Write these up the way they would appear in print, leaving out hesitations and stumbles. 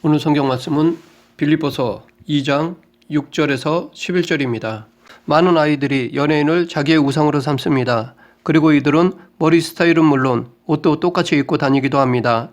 오늘 성경 말씀은 빌립보서 2장 6절에서 11절입니다. 많은 아이들이 연예인을 자기의 우상으로 삼습니다. 그리고 이들은 머리 스타일은 물론 옷도 똑같이 입고 다니기도 합니다.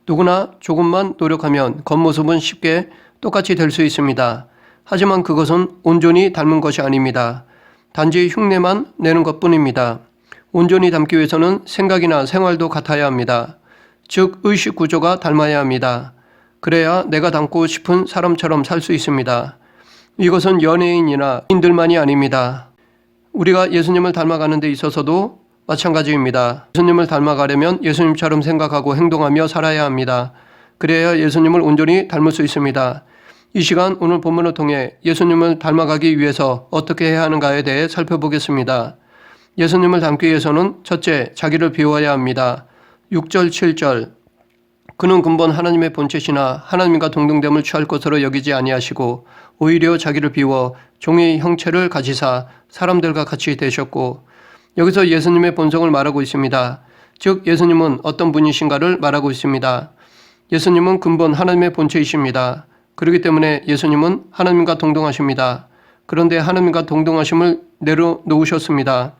누구나 조금만 노력하면 겉모습은 쉽게 똑같이 될 수 있습니다. 하지만 그것은 온전히 닮은 것이 아닙니다. 단지 흉내만 내는 것뿐입니다. 온전히 닮기 위해서는 생각이나 생활도 같아야 합니다. 즉 의식 구조가 닮아야 합니다. 그래야 내가 닮고 싶은 사람처럼 살 수 있습니다. 이것은 연예인이나 인들만이 아닙니다. 우리가 예수님을 닮아가는 데 있어서도 마찬가지입니다. 예수님을 닮아가려면 예수님처럼 생각하고 행동하며 살아야 합니다. 그래야 예수님을 온전히 닮을 수 있습니다. 이 시간 오늘 본문을 통해 예수님을 닮아가기 위해서 어떻게 해야 하는가에 대해 살펴보겠습니다. 예수님을 닮기 위해서는 첫째, 자기를 비워야 합니다. 6절, 7절 그는 근본 하나님의 본체시나 하나님과 동등됨을 취할 것으로 여기지 아니하시고 오히려 자기를 비워 종의 형체를 가지사 사람들과 같이 되셨고, 여기서 예수님의 본성을 말하고 있습니다. 즉 예수님은 어떤 분이신가를 말하고 있습니다. 예수님은 근본 하나님의 본체이십니다. 그렇기 때문에 예수님은 하나님과 동등하십니다. 그런데 하나님과 동등하심을 내려놓으셨습니다.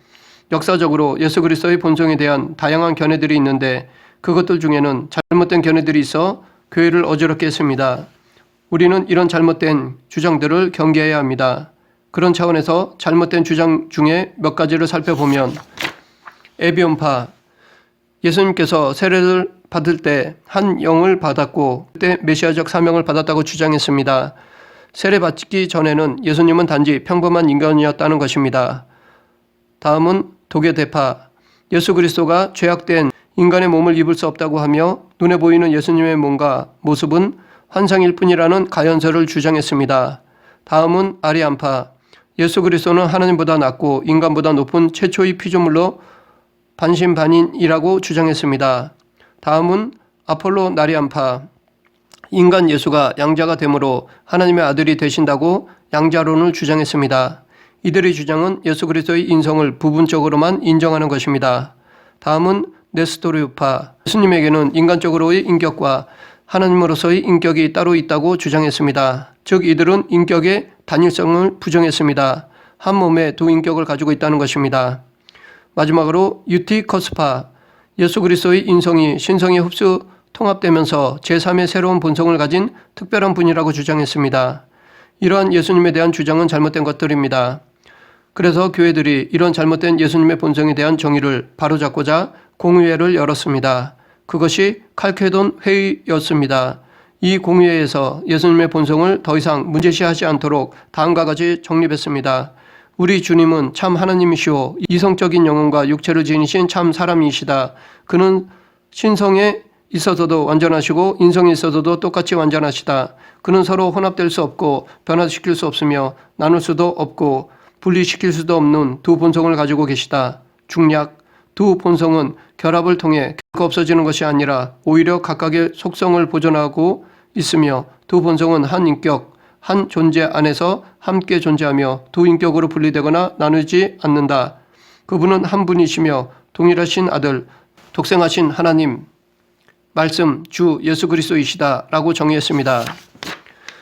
역사적으로 예수 그리스도의 본성에 대한 다양한 견해들이 있는데 그것들 중에는 잘못된 견해들이 있어 교회를 어지럽게 했습니다. 우리는 이런 잘못된 주장들을 경계해야 합니다. 그런 차원에서 잘못된 주장 중에 몇 가지를 살펴보면, 에비온파, 예수님께서 세례를 받을 때 한 영을 받았고 그때 메시아적 사명을 받았다고 주장했습니다. 세례 받기 전에는 예수님은 단지 평범한 인간이었다는 것입니다. 다음은 도교대파, 예수 그리스도가 죄악된 인간의 몸을 입을 수 없다고 하며 눈에 보이는 예수님의 몸과 모습은 환상일 뿐이라는 가연설을 주장했습니다. 다음은 아리안파, 예수 그리스도는 하나님보다 낮고 인간보다 높은 최초의 피조물로 반신반인이라고 주장했습니다. 다음은 아폴로 나리안파, 인간 예수가 양자가 되므로 하나님의 아들이 되신다고 양자론을 주장했습니다. 이들의 주장은 예수 그리스도의 인성을 부분적으로만 인정하는 것입니다. 다음은 네스토르파, 예수님에게는 인간적으로의 인격과 하나님으로서의 인격이 따로 있다고 주장했습니다. 즉 이들은 인격의 단일성을 부정했습니다. 한 몸에 두 인격을 가지고 있다는 것입니다. 마지막으로 유티커스파, 예수 그리스도의 인성이 신성에 흡수 통합되면서 제3의 새로운 본성을 가진 특별한 분이라고 주장했습니다. 이러한 예수님에 대한 주장은 잘못된 것들입니다. 그래서 교회들이 이런 잘못된 예수님의 본성에 대한 정의를 바로잡고자 공의회를 열었습니다. 그것이 칼케돈 회의였습니다. 이 공의회에서 예수님의 본성을 더 이상 문제시하지 않도록 다음과 같이 정립했습니다. 우리 주님은 참 하나님이시오 이성적인 영혼과 육체를 지니신 참 사람이시다. 그는 신성에 있어서도 완전하시고 인성에 있어서도 똑같이 완전하시다. 그는 서로 혼합될 수 없고 변화시킬 수 없으며 나눌 수도 없고 분리시킬 수도 없는 두 본성을 가지고 계시다. 중략, 두 본성은 결합을 통해 결코 없어지는 것이 아니라 오히려 각각의 속성을 보존하고 있으며 두 본성은 한 인격, 한 존재 안에서 함께 존재하며 두 인격으로 분리되거나 나누지 않는다. 그분은 한 분이시며 동일하신 아들, 독생하신 하나님, 말씀, 주 예수 그리스도이시다 라고 정의했습니다.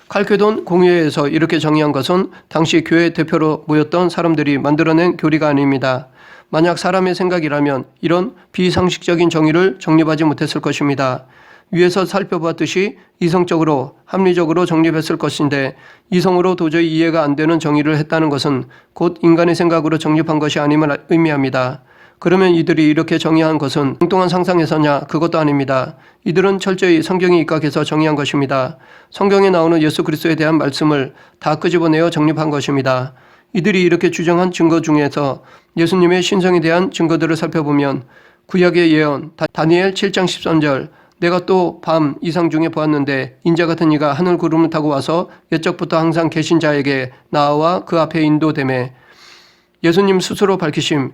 칼케돈 공의회에서 이렇게 정의한 것은 당시 교회 대표로 모였던 사람들이 만들어낸 교리가 아닙니다. 만약 사람의 생각이라면 이런 비상식적인 정의를 정립하지 못했을 것입니다. 위에서 살펴봤듯이 이성적으로 합리적으로 정립했을 것인데 이성으로 도저히 이해가 안 되는 정의를 했다는 것은 곧 인간의 생각으로 정립한 것이 아님을 의미합니다. 그러면 이들이 이렇게 정의한 것은 엉뚱한 상상에서냐? 그것도 아닙니다. 이들은 철저히 성경에 입각해서 정의한 것입니다. 성경에 나오는 예수 그리스도에 대한 말씀을 다 끄집어내어 정립한 것입니다. 이들이 이렇게 주장한 증거 중에서 예수님의 신성에 대한 증거들을 살펴보면 구약의 예언 다니엘 7장 13절, 내가 또 밤 이상 중에 보았는데 인자 같은 이가 하늘 구름을 타고 와서 옛적부터 항상 계신 자에게 나와 그 앞에 인도되매, 예수님 스스로 밝히심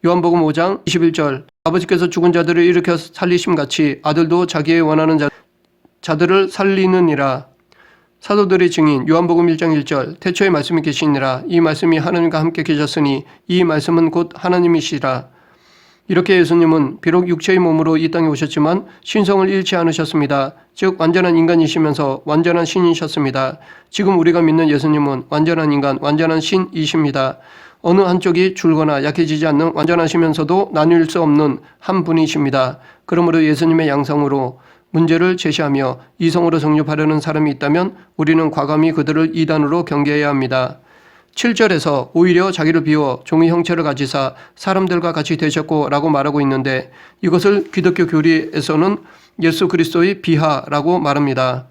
요한복음 5장 21절, 아버지께서 죽은 자들을 일으켜 살리심 같이 아들도 자기의 원하는 자들을 살리느니라. 사도들의 증인 요한복음 1장 1절, 태초에 말씀이 계시니라. 이 말씀이 하나님과 함께 계셨으니 이 말씀은 곧 하나님이시라. 이렇게 예수님은 비록 육체의 몸으로 이 땅에 오셨지만 신성을 잃지 않으셨습니다. 즉 완전한 인간이시면서 완전한 신이셨습니다. 지금 우리가 믿는 예수님은 완전한 인간, 완전한 신이십니다. 어느 한쪽이 줄거나 약해지지 않는 완전하시면서도 나뉠 수 없는 한 분이십니다. 그러므로 예수님의 양성으로 문제를 제시하며 이성으로 성립하려는 사람이 있다면 우리는 과감히 그들을 이단으로 경계해야 합니다. 7절에서 오히려 자기를 비워 종의 형체를 가지사 사람들과 같이 되셨고 라고 말하고 있는데 이것을 기독교 교리에서는 예수 그리스도의 비하라고 말합니다.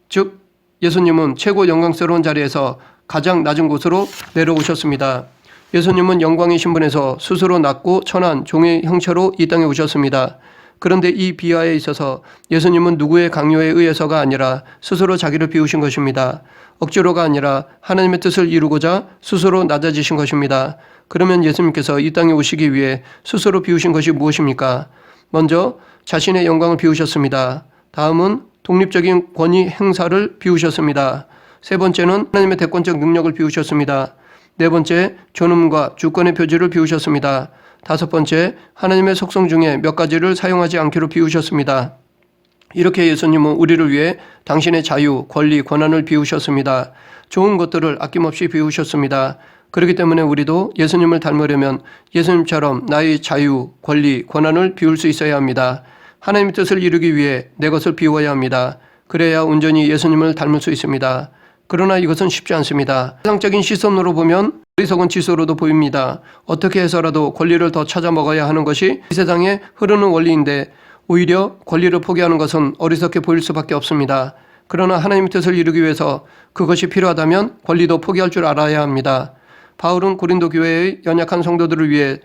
즉 예수님은 최고 영광스러운 자리에서 가장 낮은 곳으로 내려오셨습니다. 예수님은 영광의 신분에서 스스로 낮고 천한 종의 형체로 이 땅에 오셨습니다. 그런데 이 비하에 있어서 예수님은 누구의 강요에 의해서가 아니라 스스로 자기를 비우신 것입니다. 억지로가 아니라 하나님의 뜻을 이루고자 스스로 낮아지신 것입니다. 그러면 예수님께서 이 땅에 오시기 위해 스스로 비우신 것이 무엇입니까? 먼저 자신의 영광을 비우셨습니다. 다음은 독립적인 권위 행사를 비우셨습니다. 세 번째는 하나님의 대권적 능력을 비우셨습니다. 네 번째, 존엄과 주권의 표지를 비우셨습니다. 다섯 번째, 하나님의 속성 중에 몇 가지를 사용하지 않기로 비우셨습니다. 이렇게 예수님은 우리를 위해 당신의 자유, 권리, 권한을 비우셨습니다. 좋은 것들을 아낌없이 비우셨습니다. 그렇기 때문에 우리도 예수님을 닮으려면 예수님처럼 나의 자유, 권리, 권한을 비울 수 있어야 합니다. 하나님의 뜻을 이루기 위해 내 것을 비워야 합니다. 그래야 온전히 예수님을 닮을 수 있습니다. 그러나 이것은 쉽지 않습니다. 세상적인 시선으로 보면 어리석은 짓으로도 보입니다. 어떻게 해서라도 권리를 더 찾아 먹어야 하는 것이 이 세상에 흐르는 원리인데 오히려 권리를 포기하는 것은 어리석게 보일 수밖에 없습니다. 그러나 하나님의 뜻을 이루기 위해서 그것이 필요하다면 권리도 포기할 줄 알아야 합니다. 바울은 고린도 교회의 연약한 성도들을 위해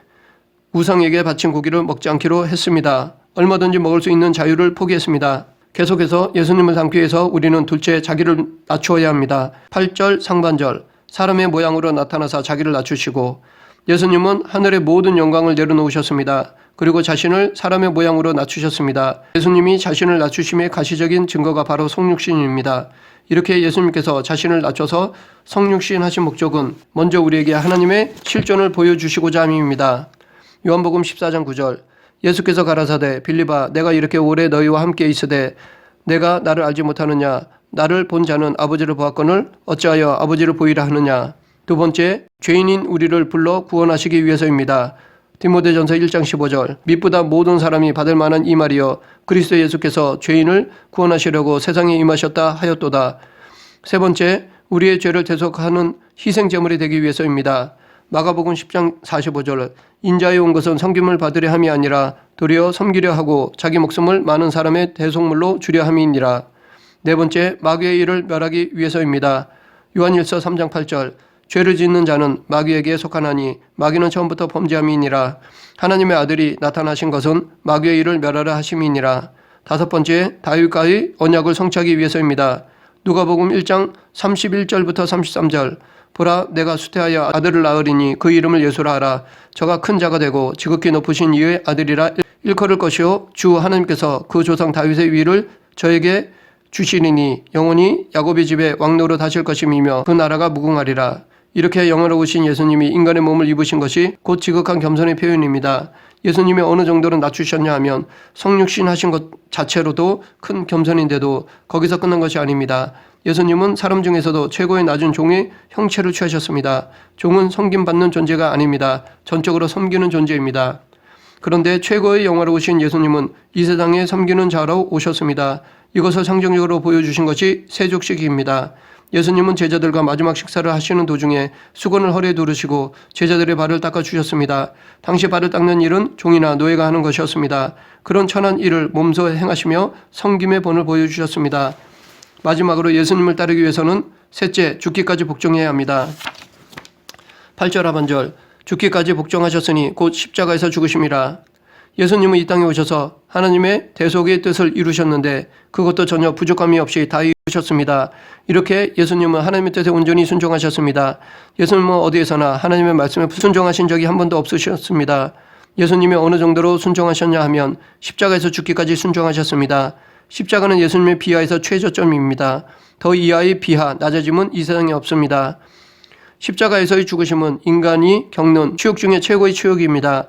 우상에게 바친 고기를 먹지 않기로 했습니다. 얼마든지 먹을 수 있는 자유를 포기했습니다. 계속해서 예수님을 닮기 위해서 우리는 둘째 자기를 낮추어야 합니다. 8절 상반절 사람의 모양으로 나타나사 자기를 낮추시고 예수님은 하늘의 모든 영광을 내려놓으셨습니다. 그리고 자신을 사람의 모양으로 낮추셨습니다. 예수님이 자신을 낮추심의 가시적인 증거가 바로 성육신입니다. 이렇게 예수님께서 자신을 낮춰서 성육신 하신 목적은 먼저 우리에게 하나님의 실존을 보여주시고자 함입니다. 요한복음 14장 9절 예수께서 가라사대 빌립아 내가 이렇게 오래 너희와 함께 있으되 내가 나를 알지 못하느냐 나를 본 자는 아버지를 보았거늘 어찌하여 아버지를 보이라 하느냐. 두 번째 죄인인 우리를 불러 구원하시기 위해서입니다. 디모데전서 1장 15절 밑보다 모든 사람이 받을 만한 이 말이여 그리스도 예수께서 죄인을 구원하시려고 세상에 임하셨다 하였도다. 세 번째 우리의 죄를 대속하는 희생제물이 되기 위해서입니다. 마가복음 10장 45절 인자에 온 것은 섬김을 받으려 함이 아니라 도리어 섬기려 하고 자기 목숨을 많은 사람의 대속물로 주려 함이니라. 네 번째 마귀의 일을 멸하기 위해서입니다. 요한일서 3장 8절 죄를 짓는 자는 마귀에게 속하나니 마귀는 처음부터 범죄함이니라. 하나님의 아들이 나타나신 것은 마귀의 일을 멸하라 하심이니라. 다섯 번째 다윗과의 언약을 성취하기 위해서입니다. 누가복음 1장 31절부터 33절 보라 내가 수태하여 아들을 낳으리니 그 이름을 예수라 하라. 저가 큰 자가 되고 지극히 높으신 이의 아들이라 일컬을 것이요 주 하나님께서 그 조상 다윗의 위를 저에게 주시리니 영원히 야곱의 집에 왕노로 다실 것임이며 그 나라가 무궁하리라. 이렇게 영원하신 예수님이 인간의 몸을 입으신 것이 곧 지극한 겸손의 표현입니다. 예수님이 어느 정도로 낮추셨냐 하면 성육신 하신 것 자체로도 큰 겸손인데도 거기서 끝난 것이 아닙니다. 예수님은 사람 중에서도 최고의 낮은 종의 형체를 취하셨습니다. 종은 섬김받는 존재가 아닙니다. 전적으로 섬기는 존재입니다. 그런데 최고의 영화로우신 예수님은 이 세상에 섬기는 자로 오셨습니다. 이것을 상징적으로 보여주신 것이 세족식입니다. 예수님은 제자들과 마지막 식사를 하시는 도중에 수건을 허리에 두르시고 제자들의 발을 닦아주셨습니다. 당시 발을 닦는 일은 종이나 노예가 하는 것이었습니다. 그런 천한 일을 몸소 행하시며 섬김의 본을 보여주셨습니다. 마지막으로 예수님을 따르기 위해서는 셋째, 죽기까지 복종해야 합니다. 8절 하반절 죽기까지 복종하셨으니 곧 십자가에서 죽으심이라. 예수님은 이 땅에 오셔서 하나님의 대속의 뜻을 이루셨는데 그것도 전혀 부족함이 없이 다 이루셨습니다. 이렇게 예수님은 하나님의 뜻에 온전히 순종하셨습니다. 예수님은 어디에서나 하나님의 말씀에 순종하신 적이 한 번도 없으셨습니다. 예수님이 어느 정도로 순종하셨냐 하면 십자가에서 죽기까지 순종하셨습니다. 십자가는 예수님의 비하에서 최저점입니다. 더 이하의 비하, 낮아짐은 이 세상에 없습니다. 십자가에서의 죽으심은 인간이 겪는 추욕 중에 최고의 추욕입니다.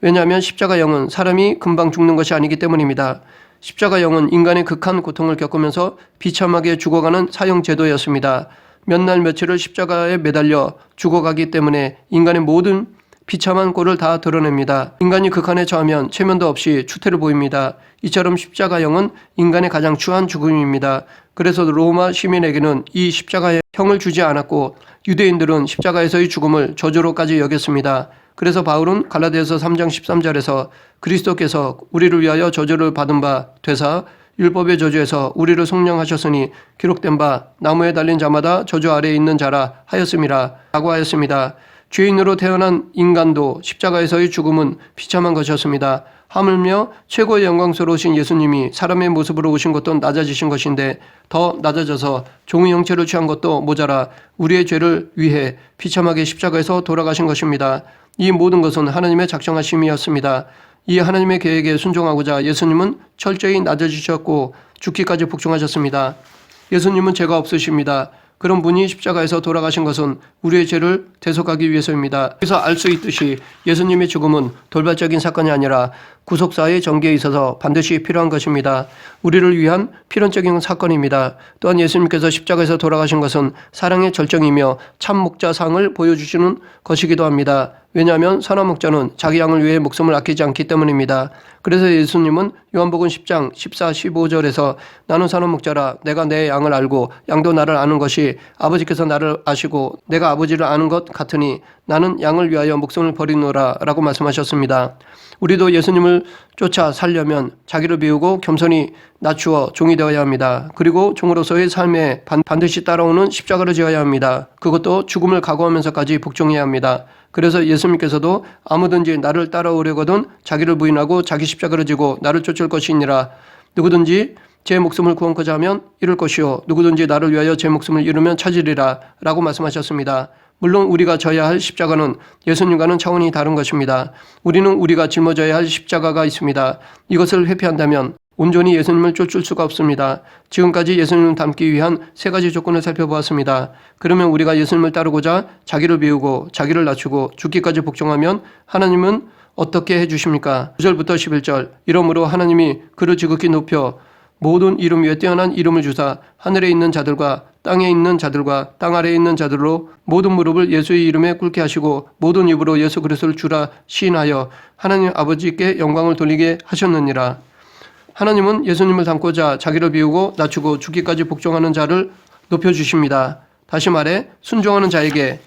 왜냐하면 십자가형은 사람이 금방 죽는 것이 아니기 때문입니다. 십자가형은 인간의 극한 고통을 겪으면서 비참하게 죽어가는 사형 제도였습니다. 몇 날 며칠을 십자가에 매달려 죽어가기 때문에 인간의 모든 비참한 꼴을 다 드러냅니다. 인간이 극한에 처하면 체면도 없이 추태를 보입니다. 이처럼 십자가형은 인간의 가장 추한 죽음입니다. 그래서 로마 시민에게는 이 십자가형을 주지 않았고 유대인들은 십자가에서의 죽음을 저주로까지 여겼습니다. 그래서 바울은 갈라디아서 3장 13절에서 그리스도께서 우리를 위하여 저주를 받은 바 되사 율법의 저주에서 우리를 속량하셨으니 기록된 바 나무에 달린 자마다 저주 아래에 있는 자라 하였음이라 라고 하였습니다. 죄인으로 태어난 인간도 십자가에서의 죽음은 비참한 것이었습니다. 하물며 최고의 영광스러우신 예수님이 사람의 모습으로 오신 것도 낮아지신 것인데 더 낮아져서 종의 형체를 취한 것도 모자라 우리의 죄를 위해 비참하게 십자가에서 돌아가신 것입니다. 이 모든 것은 하나님의 작정하심이었습니다. 이 하나님의 계획에 순종하고자 예수님은 철저히 낮아지셨고 죽기까지 복종하셨습니다. 예수님은 죄가 없으십니다. 그런 분이 십자가에서 돌아가신 것은 우리의 죄를 대속하기 위해서입니다. 그래서 알 수 있듯이 예수님의 죽음은 돌발적인 사건이 아니라 구속사의 전개에 있어서 반드시 필요한 것입니다. 우리를 위한 필연적인 사건입니다. 또한 예수님께서 십자가에서 돌아가신 것은 사랑의 절정이며 참 목자상을 보여주시는 것이기도 합니다. 왜냐하면 선한 목자는 자기 양을 위해 목숨을 아끼지 않기 때문입니다. 그래서 예수님은 요한복음 10장 14, 15절에서 나는 선한 목자라 내가 내 양을 알고 양도 나를 아는 것이 아버지께서 나를 아시고 내가 아버지를 아는 것 같으니 나는 양을 위하여 목숨을 버리노라 라고 말씀하셨습니다. 우리도 예수님을 쫓아 살려면 자기를 비우고 겸손히 낮추어 종이 되어야 합니다. 그리고 종으로서의 삶에 반드시 따라오는 십자가를 지어야 합니다. 그것도 죽음을 각오하면서까지 복종해야 합니다. 그래서 예수님께서도 아무든지 나를 따라오려거든 자기를 부인하고 자기 십자가를 지고 나를 쫓을 것이니라. 누구든지 제 목숨을 구원코자 하면 잃을 것이요 누구든지 나를 위하여 제 목숨을 잃으면 찾으리라 라고 말씀하셨습니다. 물론 우리가 져야 할 십자가는 예수님과는 차원이 다른 것입니다. 우리는 우리가 짊어져야 할 십자가가 있습니다. 이것을 회피한다면 온전히 예수님을 쫓을 수가 없습니다. 지금까지 예수님을 닮기 위한 세 가지 조건을 살펴보았습니다. 그러면 우리가 예수님을 따르고자 자기를 비우고 자기를 낮추고 죽기까지 복종하면 하나님은 어떻게 해주십니까? 9절부터 11절 이러므로 하나님이 그를 지극히 높여 모든 이름 위에 뛰어난 이름을 주사 하늘에 있는 자들과 땅에 있는 자들과 땅 아래에 있는 자들로 모든 무릎을 예수의 이름에 꿇게 하시고 모든 입으로 예수 그리스도를 주라 시인하여 하나님 아버지께 영광을 돌리게 하셨느니라. 하나님은 예수님을 닮고자 자기를 비우고 낮추고 죽기까지 복종하는 자를 높여주십니다. 다시 말해 순종하는 자에게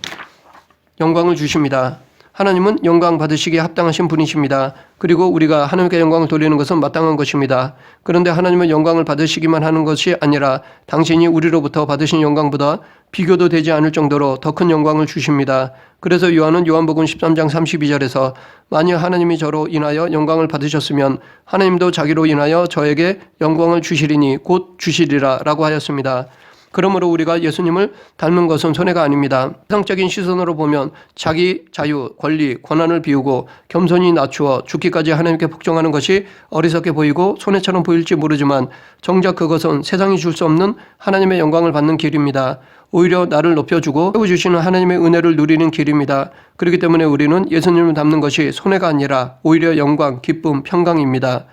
영광을 주십니다. 하나님은 영광 받으시기에 합당하신 분이십니다. 그리고 우리가 하나님께 영광을 돌리는 것은 마땅한 것입니다. 그런데 하나님은 영광을 받으시기만 하는 것이 아니라 당신이 우리로부터 받으신 영광보다 비교도 되지 않을 정도로 더 큰 영광을 주십니다. 그래서 요한은 요한복음 13장 32절에서 만일 하나님이 저로 인하여 영광을 받으셨으면 하나님도 자기로 인하여 저에게 영광을 주시리니 곧 주시리라 라고 하였습니다. 그러므로 우리가 예수님을 닮은 것은 손해가 아닙니다. 세상적인 시선으로 보면 자기 자유, 권리, 권한을 비우고 겸손히 낮추어 죽기까지 하나님께 복종하는 것이 어리석게 보이고 손해처럼 보일지 모르지만 정작 그것은 세상이 줄 수 없는 하나님의 영광을 받는 길입니다. 오히려 나를 높여주고 세워주시는 하나님의 은혜를 누리는 길입니다. 그렇기 때문에 우리는 예수님을 닮는 것이 손해가 아니라 오히려 영광, 기쁨, 평강입니다.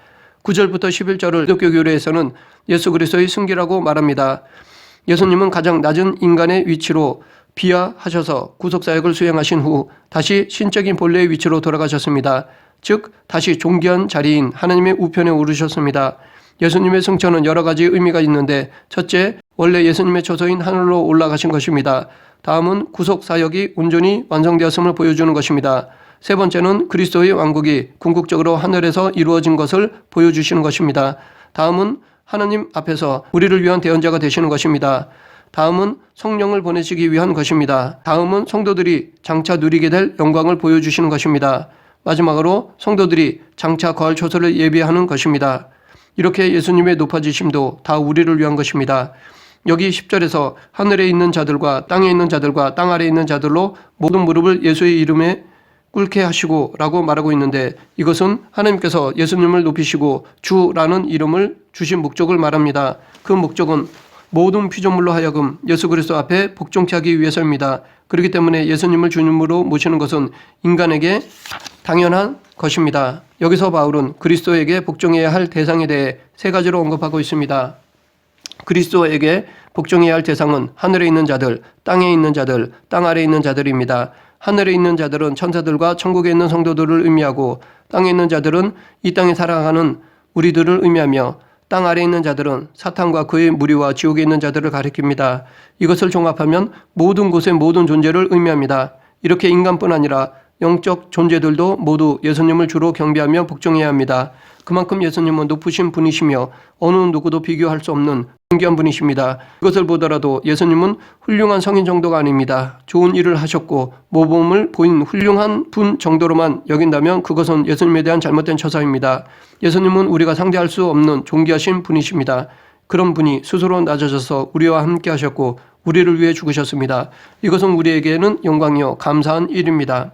9절부터 11절을 기독교 교리에서는 예수 그리스도의 승기라고 말합니다. 예수님은 가장 낮은 인간의 위치로 비하하셔서 구속사역을 수행하신 후 다시 신적인 본래의 위치로 돌아가셨습니다. 즉 다시 존귀한 자리인 하나님의 우편에 오르셨습니다. 예수님의 승천은 여러 가지 의미가 있는데 첫째, 원래 예수님의 처소인 하늘로 올라가신 것입니다. 다음은 구속사역이 온전히 완성되었음을 보여주는 것입니다. 세 번째는 그리스도의 왕국이 궁극적으로 하늘에서 이루어진 것을 보여주시는 것입니다. 다음은 하나님 앞에서 우리를 위한 대언자가 되시는 것입니다. 다음은 성령을 보내시기 위한 것입니다. 다음은 성도들이 장차 누리게 될 영광을 보여주시는 것입니다. 마지막으로 성도들이 장차 거할 처소를 예비하는 것입니다. 이렇게 예수님의 높아지심도 다 우리를 위한 것입니다. 여기 10절에서 하늘에 있는 자들과 땅에 있는 자들과 땅 아래에 있는 자들로 모든 무릎을 예수의 이름에 꿇게 하시고 라고 말하고 있는데 이것은 하나님께서 예수님을 높이시고 주라는 이름을 주신 목적을 말합니다. 그 목적은 모든 피조물로 하여금 예수 그리스도 앞에 복종케 하기 위해서입니다. 그렇기 때문에 예수님을 주님으로 모시는 것은 인간에게 당연한 것입니다. 여기서 바울은 그리스도에게 복종해야 할 대상에 대해 세 가지로 언급하고 있습니다. 그리스도에게 복종해야 할 대상은 하늘에 있는 자들, 땅에 있는 자들, 땅 아래에 있는 자들입니다. 하늘에 있는 자들은 천사들과 천국에 있는 성도들을 의미하고 땅에 있는 자들은 이 땅에 살아가는 우리들을 의미하며 땅 아래에 있는 자들은 사탄과 그의 무리와 지옥에 있는 자들을 가리킵니다. 이것을 종합하면 모든 곳의 모든 존재를 의미합니다. 이렇게 인간뿐 아니라 영적 존재들도 모두 예수님을 주로 경배하며 복종해야 합니다. 그만큼 예수님은 높으신 분이시며 어느 누구도 비교할 수 없는 존귀한 분이십니다. 이것을 보더라도 예수님은 훌륭한 성인 정도가 아닙니다. 좋은 일을 하셨고 모범을 보인 훌륭한 분 정도로만 여긴다면 그것은 예수님에 대한 잘못된 처사입니다. 예수님은 우리가 상대할 수 없는 존귀하신 분이십니다. 그런 분이 스스로 낮아져서 우리와 함께 하셨고 우리를 위해 죽으셨습니다. 이것은 우리에게는 영광이요 감사한 일입니다.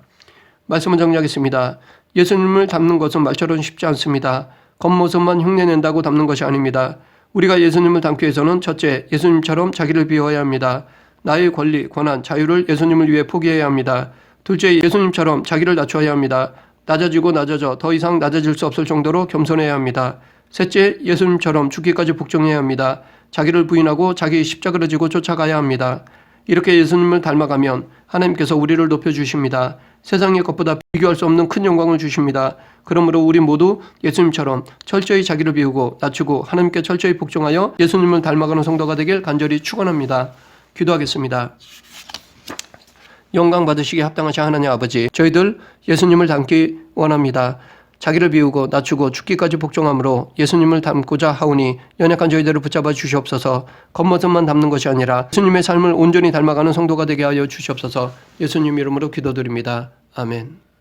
말씀을 정리하겠습니다. 예수님을 닮는 것은 말처럼 쉽지 않습니다. 겉모습만 흉내낸다고 닮는 것이 아닙니다. 우리가 예수님을 닮기 위해서는 첫째, 예수님처럼 자기를 비워야 합니다. 나의 권리, 권한, 자유를 예수님을 위해 포기해야 합니다. 둘째, 예수님처럼 자기를 낮춰야 합니다. 낮아지고 낮아져 더 이상 낮아질 수 없을 정도로 겸손해야 합니다. 셋째, 예수님처럼 죽기까지 복종해야 합니다. 자기를 부인하고 자기 십자가를 지고 쫓아가야 합니다. 이렇게 예수님을 닮아가면 하나님께서 우리를 높여주십니다. 세상의 것보다 비교할 수 없는 큰 영광을 주십니다. 그러므로 우리 모두 예수님처럼 철저히 자기를 비우고 낮추고 하나님께 철저히 복종하여 예수님을 닮아가는 성도가 되길 간절히 축원합니다. 기도하겠습니다. 영광 받으시기에 합당하신 하나님 아버지, 저희들 예수님을 닮기 원합니다. 자기를 비우고 낮추고 죽기까지 복종함으로 예수님을 닮고자 하오니 연약한 저희들을 붙잡아 주시옵소서. 겉모습만 닮는 것이 아니라 예수님의 삶을 온전히 닮아가는 성도가 되게 하여 주시옵소서. 예수님 이름으로 기도드립니다. 아멘.